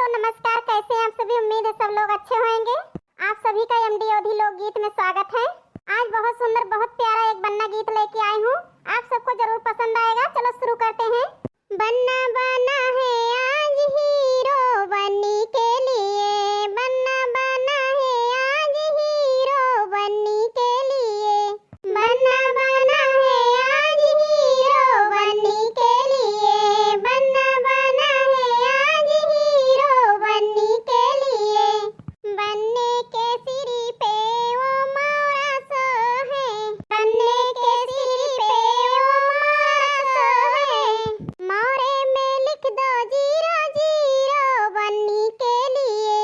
दोस्तों नमस्कार, कैसे हैं आप सभी। उम्मीद है सब लोग अच्छे होंगे। आप सभी का एमडी अवधी लोकगीत में स्वागत है। आज बहुत सुंदर बहुत प्यारा एक बन्ना गीत लेके आई हूँ, आप सबको जरूर पसंद आएगा। चलो शुरू करते हैं। बन्ना बना है आज हीरो बनी के लिए, बन्ना बना है आज हीरो बनी के लिए, बन्ना बना है आज हीरो बनी के लिए, बन्ना बना है आज हीरो बनी के लिए। बनने के सिरी पे वो मोरा सो है, बनने के सिरी पे वो मोरा सो है, मोरे में लिख दो जीरो जीरो बनी के लिए,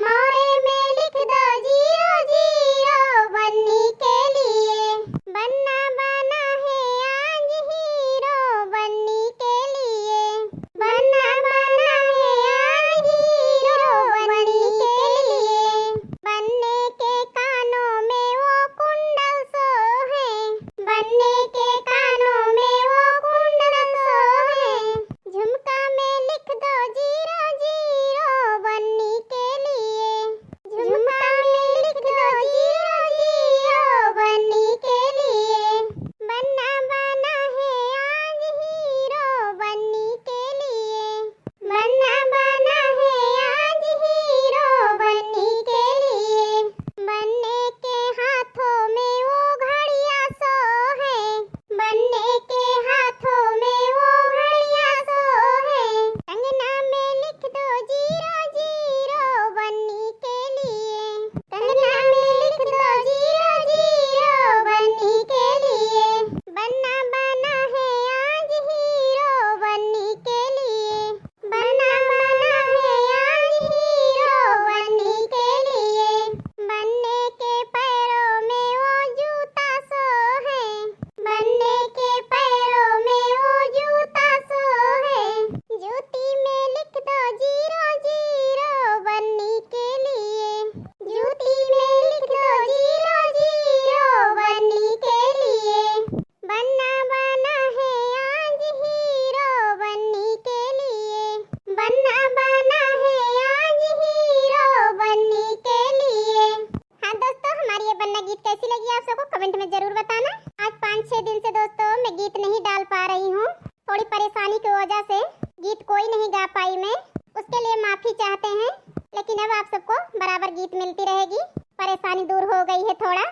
मोरे में लिख दो जीरो जीरो बनी के लिए। बन्ना बना है आज हीरो बनी के लिए, बन्ना बना है आज हीरो बनी के लिए। बनने के कानों में वो कुंडल सो है, बनने के कानों में वो कुंडल सो है, झुमका में लिख दो जीरो जीरो बनी के लिए, झुमका में लिख दो जीरो जीरो बनी के लिए। बन्ना बना है आज हीरो बनी के लिए, बन्ना बना है आज हीरो बनी के लिए। बनने के हाथों में वो घड़िया सो है, बनने के हाथों में वो घड़िया सो है, कंगना में लिख दो जीरो जीरो बनी के लिए, कंगना में लिख दो जीरो जीरो बनी के लिए। बन्ना बना है आज हीरो बनी के लिए, बन्ना बना है आज हीरो बनी के लिए। बनने के पैरों में वो जूता सो है, बनने के पैरों में वो जूता सो है, जूती में लिख दो जीरो जीरो बनी के लिए, जूती में लिख दो जीरो जीरो बनी के लिए। बन्ना बना है आज हीरो बनी के लिए, बन्ना बना है आज हीरो बनी के लिए। हाँ दोस्तों, हमारी ये बन्ना गीत कैसी लगी आप सबको कमेंट में जरूर बताना। आज 5-6 दिन से दोस्तों मैं गीत नहीं डाल पा रही हूँ, थोड़ी परेशानी की वजह से गीत कोई नहीं गा पाई मैं, उसके लिए माफी चाहते हैं। लेकिन अब आप सबको बराबर गीत मिलती रहेगी, परेशानी दूर हो गई है थोड़ा।